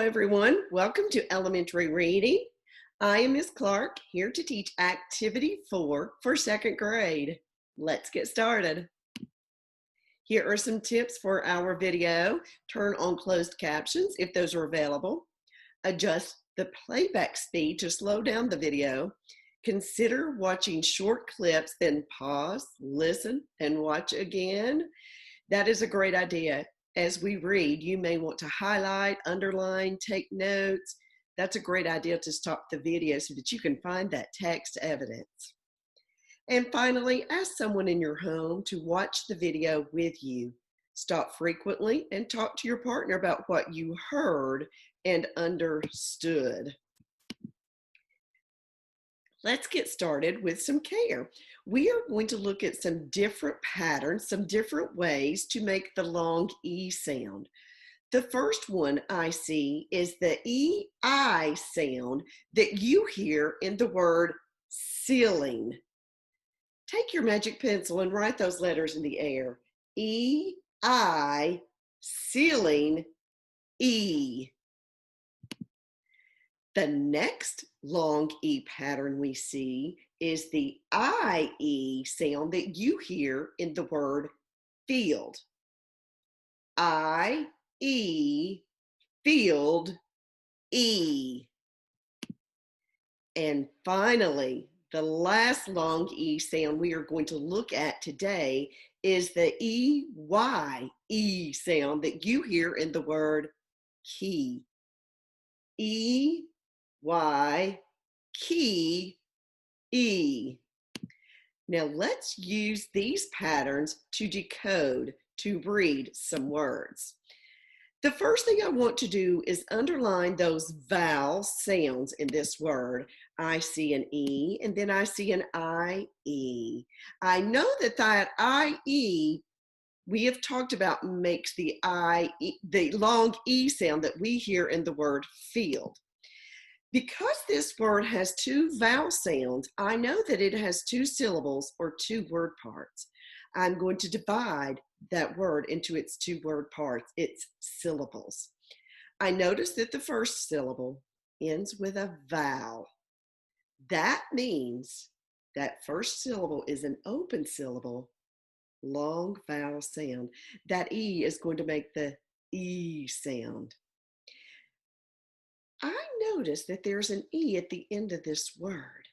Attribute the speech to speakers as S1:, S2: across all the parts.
S1: everyone. Welcome to Elementary Reading. I am Ms. Clark, here to teach Activity 4 for 2nd grade. Let's get started. Here are some tips for our video. Turn on closed captions if those are available. Adjust the playback speed to slow down the video. Consider watching short clips, then pause, listen, and watch again. That is a great idea. As we read, you may want to highlight, underline, take notes. That's a great idea to stop the video so that you can find that text evidence. And finally, ask someone in your home to watch the video with you. Stop frequently and talk to your partner about what you heard and understood. Let's get started with some C.A.R.E. We are going to look at some different patterns, some different ways to make the long E sound. The first one I see is the E-I sound that you hear in the word ceiling. Take your magic pencil and write those letters in the air. E-I, ceiling, E. The next long E pattern we see is the I-E sound that you hear in the word field. I-E, field, E. And finally, the last long E sound we are going to look at today is the E-Y-E sound that you hear in the word key. E-Y, key, E. Now let's use these patterns to decode, to read some words. The first thing I want to do is underline those vowel sounds in this word. I see an E and then I see an I-E. I know that I-E we have talked about makes the the long E sound that we hear in the word field. Because this word has two vowel sounds, I know that it has two syllables or two word parts. I'm going to divide that word into its two word parts, its syllables. I notice that the first syllable ends with a vowel. That means that first syllable is an open syllable, long vowel sound. That E is going to make the E sound. I notice that there's an E at the end of this word.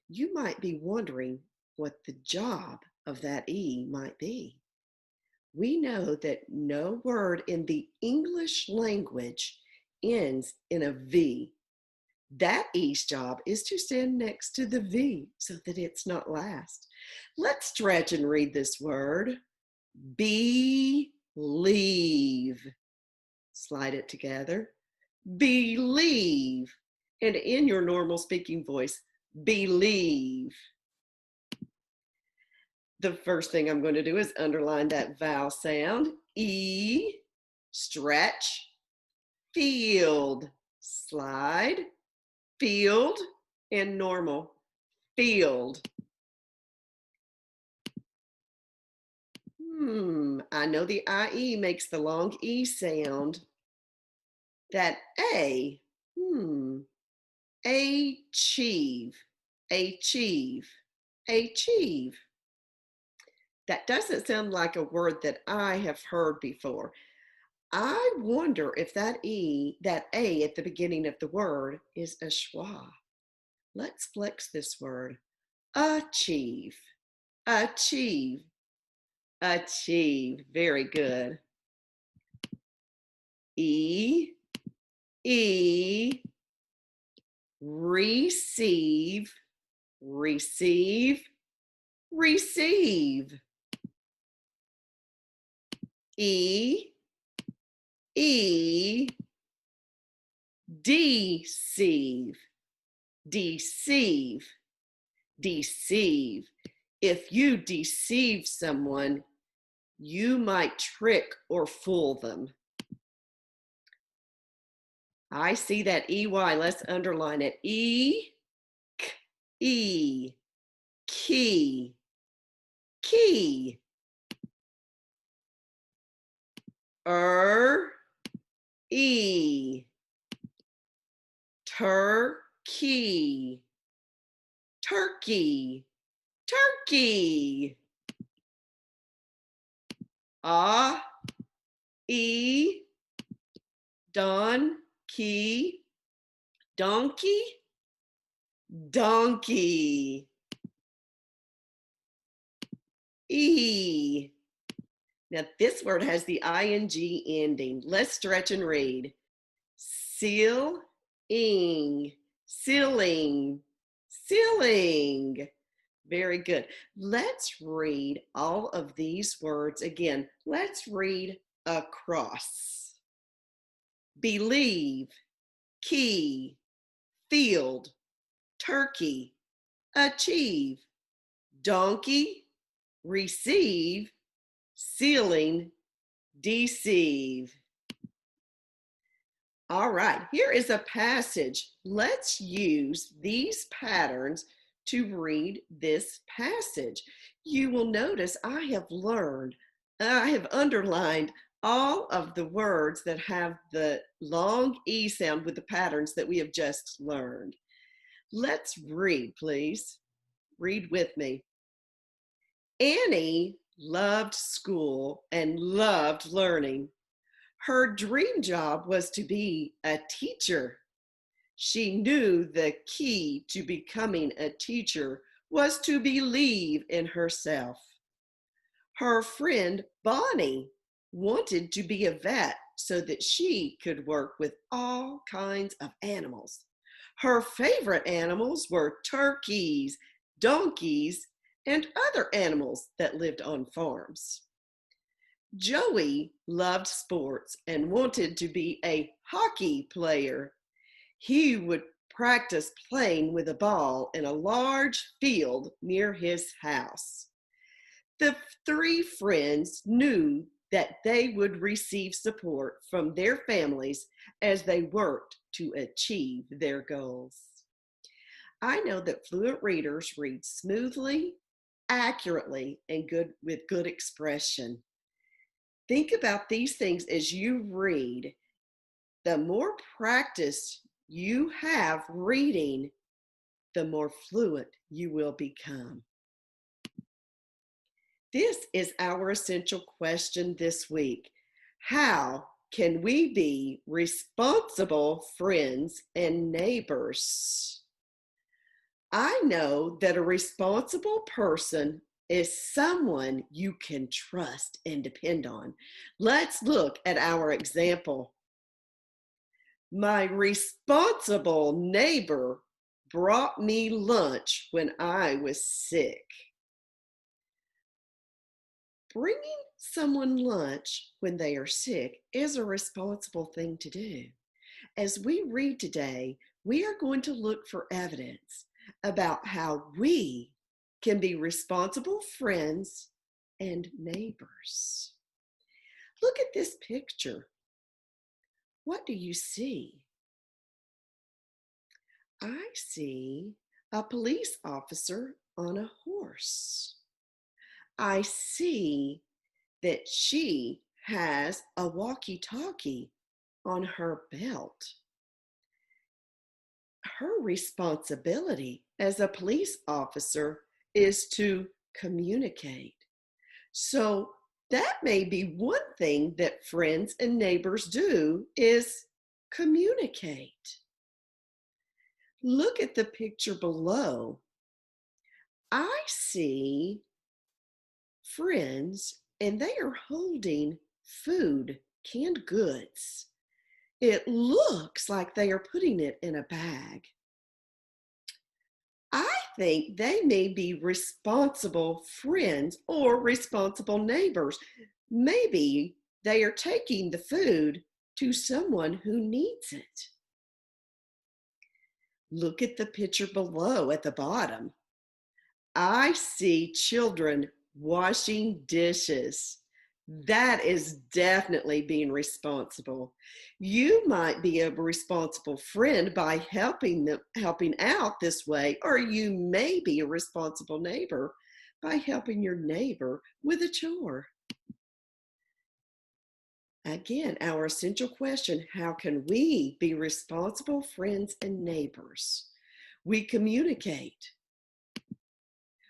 S1: You might be wondering what the job of that E might be. We know that no word in the English language ends in a V. That E's job is to stand next to the V so that it's not last. Let's stretch and read this word. Believe. Slide it together. Believe. And in your normal speaking voice, believe. The first thing I'm going to do is underline that vowel sound. E, stretch, field, slide, field, and normal, field. I know the I-E makes the long E sound. That A, achieve, achieve, achieve. That doesn't sound like a word that I have heard before. I wonder if that E, that A at the beginning of the word is a schwa. Let's flex this word. Achieve, achieve, achieve. Very good. E, receive, receive, receive. Deceive, deceive, deceive. If you deceive someone, you might trick or fool them. I see that EY, let's underline it. E, key, key. E, Turkey, turkey, turkey. Ah, e, key, donkey, donkey. E. Now this word has the ing ending. Let's stretch and read. Seal, ing, ceiling, ceiling. Very good. Let's read all of these words again. Let's read across. Believe, key, field, turkey, achieve, donkey, receive, ceiling, deceive. All right, here is a passage. Let's use these patterns to read this passage. You will notice I have underlined all of the words that have the long E sound with the patterns that we have just learned. Let's read, please. Read with me. Annie loved school and loved learning. Her dream job was to be a teacher. She knew the key to becoming a teacher was to believe in herself. Her friend Bonnie wanted to be a vet so that she could work with all kinds of animals. Her favorite animals were turkeys, donkeys, and other animals that lived on farms. Joey loved sports and wanted to be a hockey player. He would practice playing with a ball in a large field near his house. The three friends knew that they would receive support from their families as they worked to achieve their goals. I know that fluent readers read smoothly, accurately, and with good expression. Think about these things as you read. The more practice you have reading, the more fluent you will become. This is our essential question this week. How can we be responsible friends and neighbors? I know that a responsible person is someone you can trust and depend on. Let's look at our example. My responsible neighbor brought me lunch when I was sick. Bringing someone lunch when they are sick is a responsible thing to do. As we read today, we are going to look for evidence about how we can be responsible friends and neighbors. Look at this picture. What do you see? I see a police officer on a horse. I see that she has a walkie-talkie on her belt. Her responsibility as a police officer is to communicate. So that may be one thing that friends and neighbors do is communicate. Look at the picture below. I see friends and they are holding food, canned goods. It looks like they are putting it in a bag. I think they may be responsible friends or responsible neighbors. Maybe they are taking the food to someone who needs it. Look at the picture below at the bottom. I see children washing dishes. That is definitely being responsible. You might be a responsible friend by helping out this way, or you may be a responsible neighbor by helping your neighbor with a chore. Again, our essential question, how can we be responsible friends and neighbors? We communicate.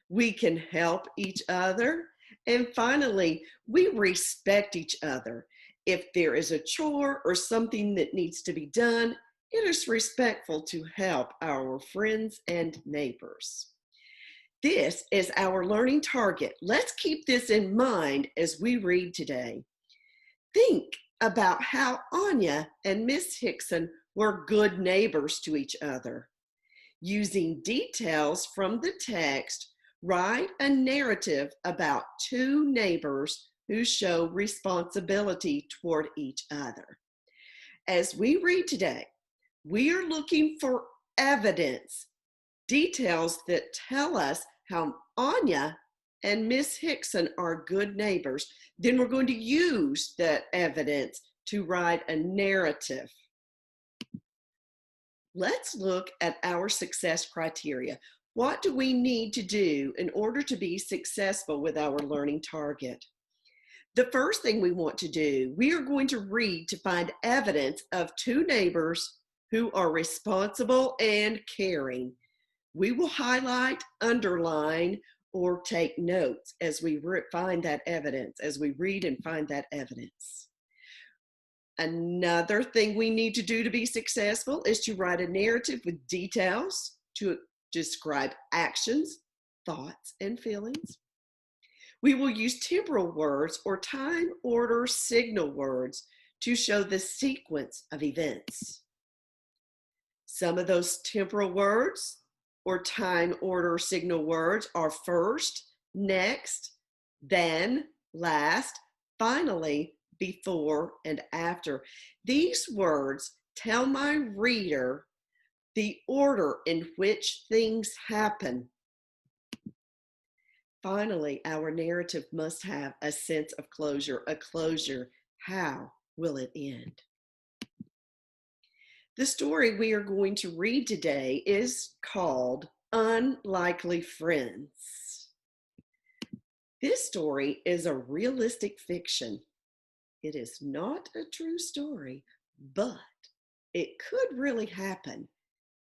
S1: We can help each other. And finally, we respect each other. If there is a chore or something that needs to be done, it is respectful to help our friends and neighbors. This is our learning target. Let's keep this in mind as we read today. Think about how Anya and Miss Hickson were good neighbors to each other. Using details from the text, write a narrative about two neighbors who show responsibility toward each other. As we read today, we are looking for evidence, details that tell us how Anya and Miss Hickson are good neighbors. Then we're going to use that evidence to write a narrative. Let's look at our success criteria. What do we need to do in order to be successful with our learning target? The first thing we want to do, we are going to read to find evidence of two neighbors who are responsible and caring. We will highlight, underline, or take notes as we find that evidence, as we read and find that evidence. Another thing we need to do to be successful is to write a narrative with details to describe actions, thoughts, and feelings. We will use temporal words or time order signal words to show the sequence of events. Some of those temporal words or time order signal words are first, next, then, last, finally, before, and after. These words tell my reader the order in which things happen. Finally, our narrative must have a sense of closure, a closure. How will it end? The story we are going to read today is called Unlikely Friends. This story is a realistic fiction. It is not a true story, but it could really happen.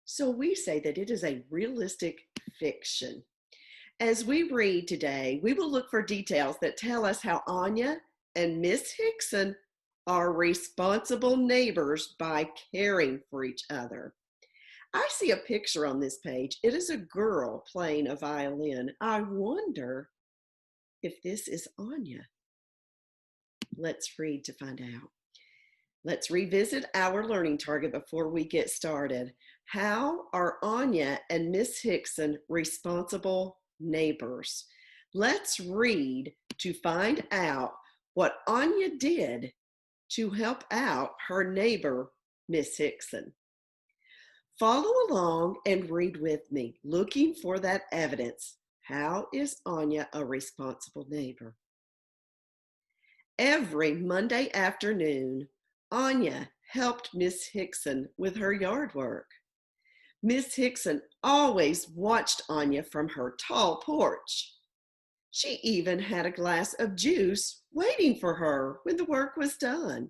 S1: So we say that it is a realistic fiction. As we read today, we will look for details that tell us how Anya and Miss Hickson are responsible neighbors by caring for each other. I see a picture on this page. It is a girl playing a violin. I wonder if this is Anya. Let's read to find out. Let's revisit our learning target before we get started. How are Anya and Miss Hickson responsible neighbors? Let's read to find out what Anya did to help out her neighbor, Miss Hickson. Follow along and read with me, looking for that evidence. How is Anya a responsible neighbor? Every Monday afternoon, Anya helped Miss Hickson with her yard work. Miss Hickson always watched Anya from her tall porch. She even had a glass of juice waiting for her when the work was done.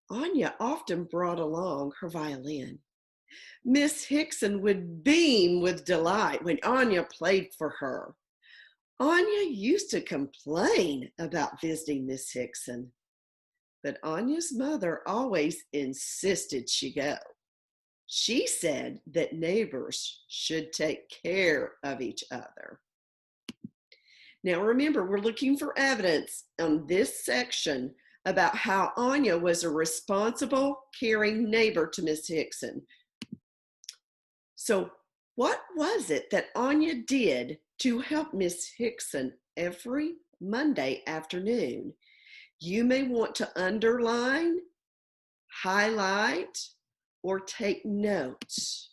S1: Anya often brought along her violin. Miss Hickson would beam with delight when Anya played for her. Anya used to complain about visiting Miss Hickson, but Anya's mother always insisted she go. She said that neighbors should take care of each other. Now remember, we're looking for evidence on this section about how Anya was a responsible, caring neighbor to Miss Hickson. So what was it that Anya did to help Miss Hickson every Monday afternoon? You may want to underline, highlight, or take notes.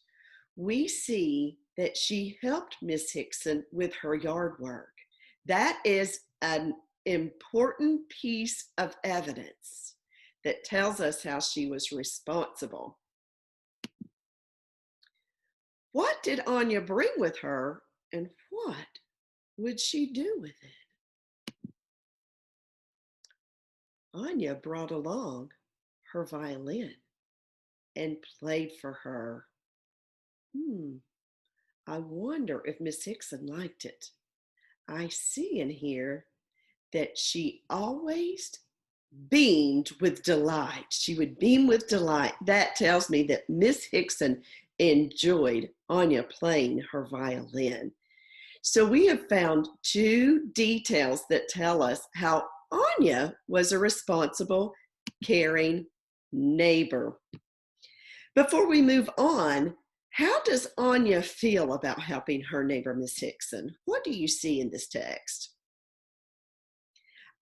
S1: We see that she helped Miss Hickson with her yard work. That is an important piece of evidence that tells us how she was responsible. What did Anya bring with her, and what would she do with it? Anya brought along her violin and played for her. Hmm, I wonder if Miss Hickson liked it. I see in here that she always beamed with delight. She would beam with delight. That tells me that Miss Hickson enjoyed Anya playing her violin. So we have found two details that tell us how Anya was a responsible, caring neighbor. Before we move on, how does Anya feel about helping her neighbor, Miss Hickson? What do you see in this text?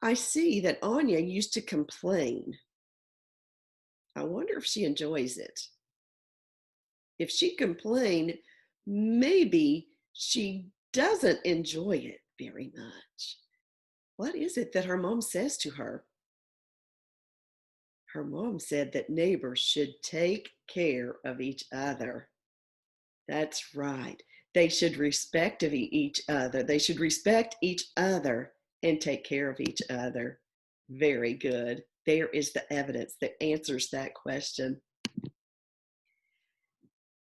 S1: I see that Anya used to complain. I wonder if she enjoys it. If she complained, maybe she doesn't enjoy it very much. What is it that her mom says to her? Her mom said that neighbors should take care of each other. That's right. They should respect of each other. They should respect each other and take care of each other. Very good. There is the evidence that answers that question.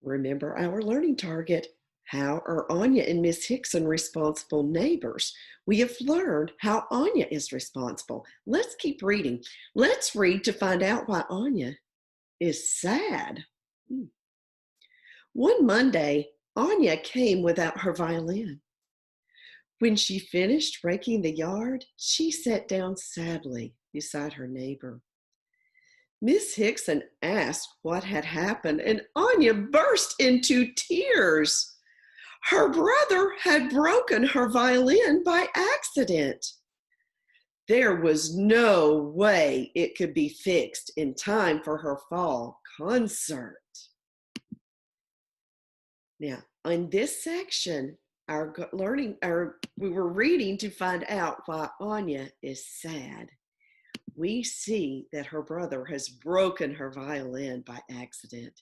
S1: Remember our learning target. How are Anya and Miss Hickson responsible neighbors? We have learned how Anya is responsible. Let's keep reading. Let's read to find out why Anya is sad. One Monday, Anya came without her violin. When she finished raking the yard, she sat down sadly beside her neighbor. Miss Hickson asked what had happened, and Anya burst into tears. Her brother had broken her violin by accident. There was no way it could be fixed in time for her fall concert. Now, in this section, we were reading to find out why Anya is sad. We see that her brother has broken her violin by accident,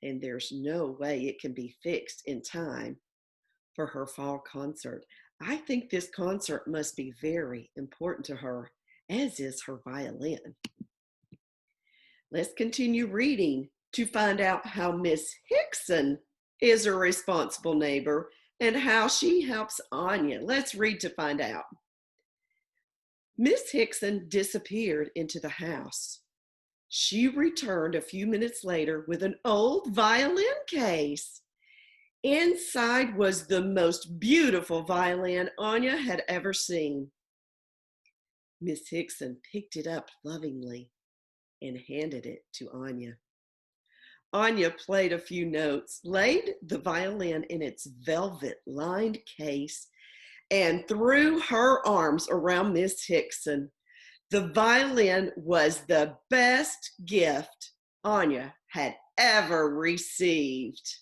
S1: and there's no way it can be fixed in time for her fall concert. I think this concert must be very important to her, as is her violin. Let's continue reading to find out how Miss Hickson is a responsible neighbor and how she helps Anya. Let's read to find out. Miss Hickson disappeared into the house. She returned a few minutes later with an old violin case. Inside was the most beautiful violin Anya had ever seen. Miss Hickson picked it up lovingly and handed it to Anya. Anya played a few notes, laid the violin in its velvet-lined case, and threw her arms around Miss Hickson. The violin was the best gift Anya had ever received.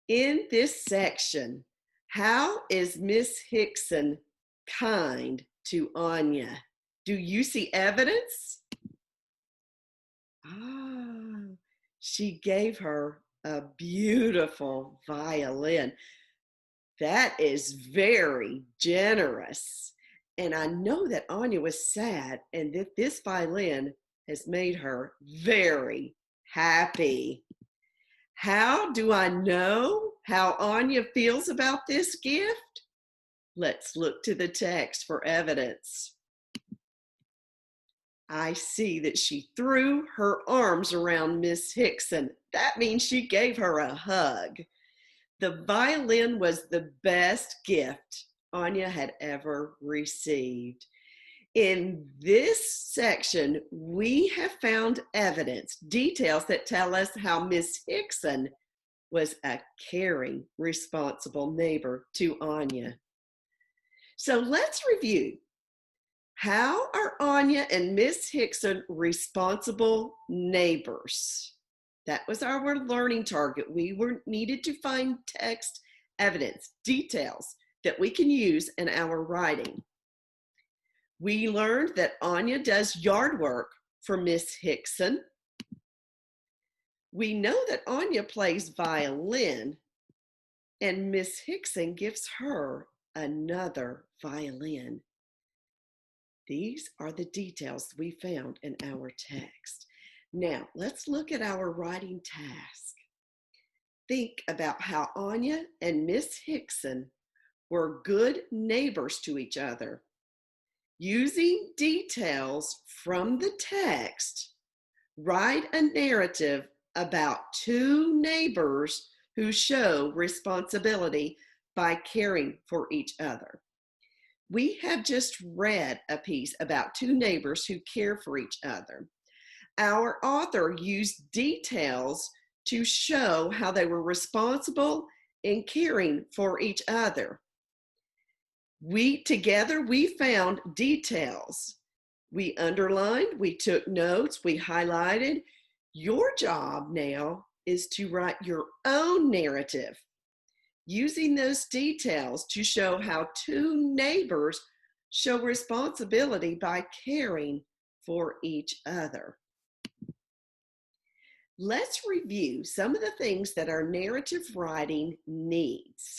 S1: In this section, how is Miss Hickson kind to Anya? Do you see evidence? She gave her a beautiful violin. That is very generous. And I know that Anya was sad and that this violin has made her very happy. How do I know how Anya feels about this gift? Let's look to the text for evidence. I see that she threw her arms around Miss Hickson. That means she gave her a hug. The violin was the best gift Anya had ever received. In this section, we have found evidence, details that tell us how Miss Hickson was a caring, responsible neighbor to Anya. So let's review. How are Anya and Miss Hickson responsible neighbors? That was our learning target. We needed to find text, evidence, details that we can use in our writing. We learned that Anya does yard work for Miss Hickson. We know that Anya plays violin and Miss Hickson gives her another violin. These are the details we found in our text. Now, let's look at our writing task. Think about how Anya and Miss Hickson were good neighbors to each other. Using details from the text, write a narrative about two neighbors who show responsibility by caring for each other. We have just read a piece about two neighbors who care for each other. Our author used details to show how they were responsible in caring for each other. Together we found details. We underlined, we took notes, we highlighted. Your job now is to write your own narrative, using those details to show how two neighbors show responsibility by caring for each other. Let's review some of the things that our narrative writing needs.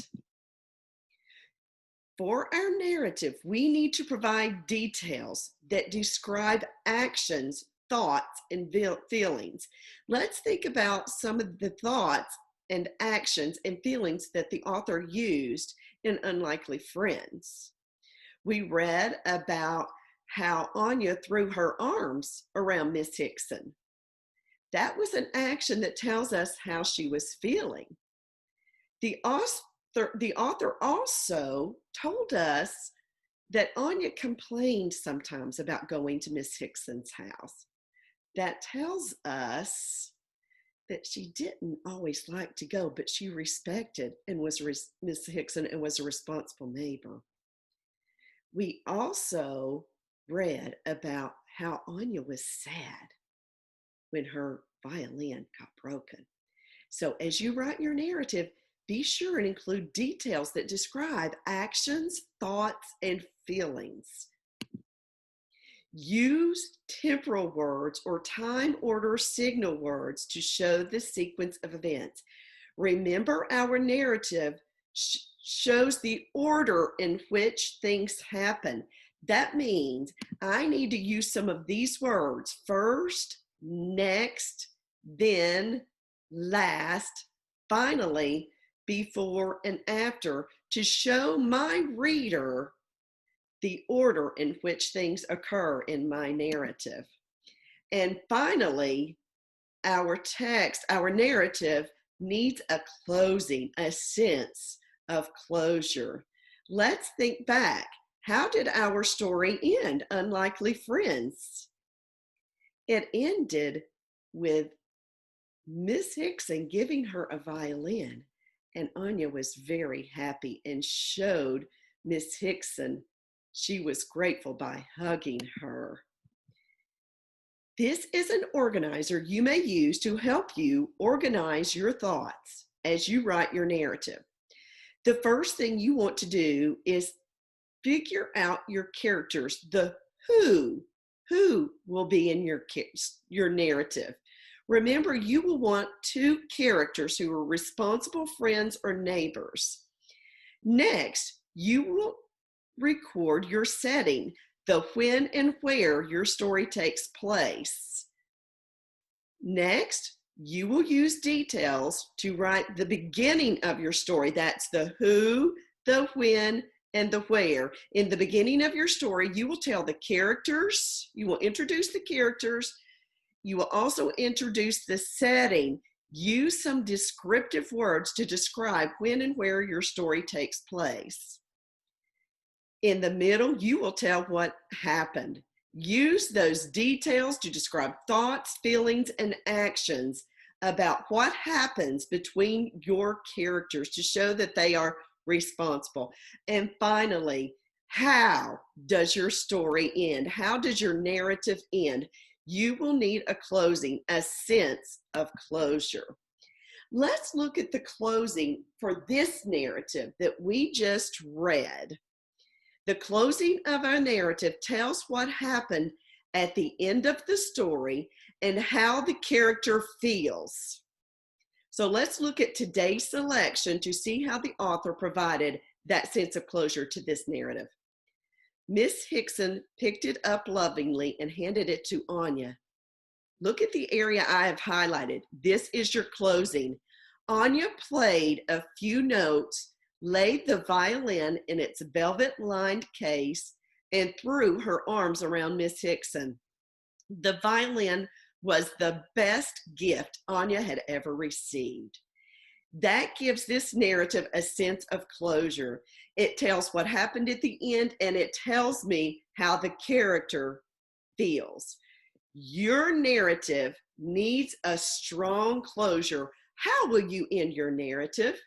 S1: For our narrative, we need to provide details that describe actions, thoughts, and feelings. Let's think about some of the thoughts and actions and feelings that the author used in Unlikely Friends. We read about how Anya threw her arms around Miss Hickson. That was an action that tells us how she was feeling. The author also told us that Anya complained sometimes about going to Miss Hickson's house. That tells us that she didn't always like to go, but she respected and was Miss Hickson and was a responsible neighbor. We also read about how Anya was sad when her violin got broken. So as you write your narrative, be sure and include details that describe actions, thoughts, and feelings. Use temporal words or time order signal words to show the sequence of events. Remember, our narrative shows the order in which things happen. That means I need to use some of these words: first, next, then, last, finally, before, and after, to show my reader the order in which things occur in my narrative. And finally, our narrative needs a closing, a sense of closure. Let's think back. How did our story end, Unlikely Friends? It ended with Miss Hickson giving her a violin, and Anya was very happy and showed Miss Hickson she was grateful by hugging her. This is an organizer you may use to help you organize your thoughts as you write your narrative. The first thing you want to do is figure out your characters, the who will be in your narrative. Remember, you will want two characters who are responsible friends or neighbors. Next, you will record your setting, the when and where your story takes place. Next, you will use details to write the beginning of your story. That's the who, the when, and the where. In the beginning of your story, you will tell the characters, you will introduce the characters, you will also introduce the setting. Use some descriptive words to describe when and where your story takes place. In the middle, you will tell what happened. Use those details to describe thoughts, feelings, and actions about what happens between your characters to show that they are responsible. And finally, how does your story end? How does your narrative end? You will need a closing, a sense of closure. Let's look at the closing for this narrative that we just read. The closing of our narrative tells what happened at the end of the story and how the character feels. So let's look at today's selection to see how the author provided that sense of closure to this narrative. Miss Hickson picked it up lovingly and handed it to Anya. Look at the area I have highlighted. This is your closing. Anya played a few notes, laid the violin in its velvet-lined case, and threw her arms around Miss Hickson. The violin was the best gift Anya had ever received. That gives this narrative a sense of closure. It tells what happened at the end, and it tells me how the character feels. Your narrative needs a strong closure. How will you end your narrative?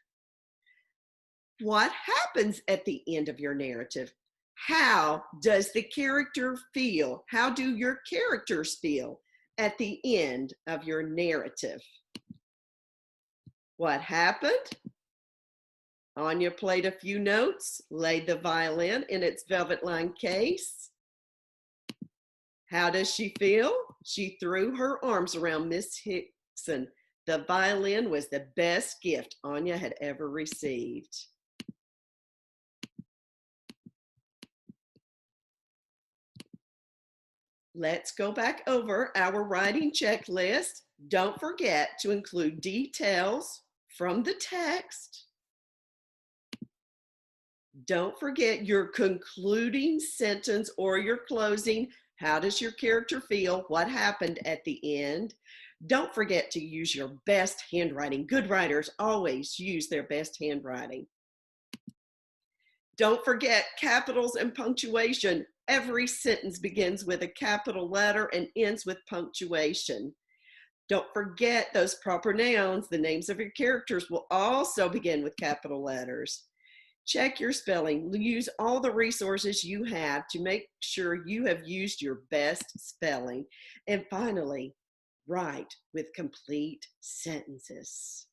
S1: What happens at the end of your narrative? How does the character feel? How do your characters feel at the end of your narrative? What happened? Anya played a few notes, laid the violin in its velvet-lined case. How does she feel? She threw her arms around Miss Hickson. The violin was the best gift Anya had ever received. Let's go back over our writing checklist. Don't forget to include details from the text. Don't forget your concluding sentence or your closing. How does your character feel? What happened at the end? Don't forget to use your best handwriting. Good writers always use their best handwriting. Don't forget capitals and punctuation. Every sentence begins with a capital letter and ends with punctuation. Don't forget those proper nouns. The names of your characters will also begin with capital letters. Check your spelling. Use all the resources you have to make sure you have used your best spelling. And finally, write with complete sentences.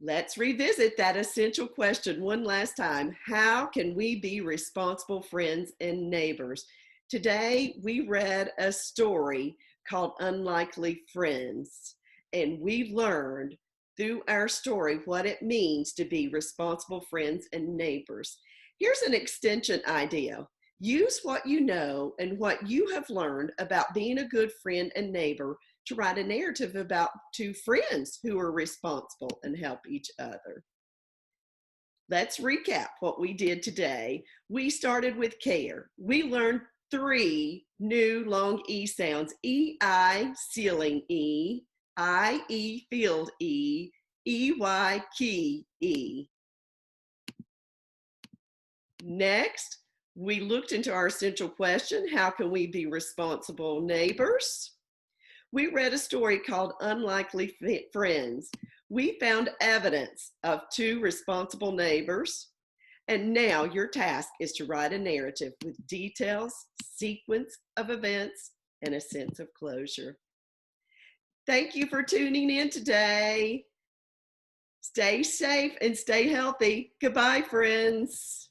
S1: Let's revisit that essential question one last time. How can we be responsible friends and neighbors? Today, we read a story called Unlikely Friends, and we learned through our story what it means to be responsible friends and neighbors. Here's an extension idea. Use what you know and what you have learned about being a good friend and neighbor to write a narrative about two friends who are responsible and help each other. Let's recap what we did today. We started with care. We learned 3 new long E sounds: E-I, sealing E, I-E, field E, E-Y, key E. Next, we looked into our essential question, how can we be responsible neighbors? We read a story called Unlikely Friends. We found evidence of 2 responsible neighbors. And now your task is to write a narrative with details, sequence of events, and a sense of closure. Thank you for tuning in today. Stay safe and stay healthy. Goodbye, friends.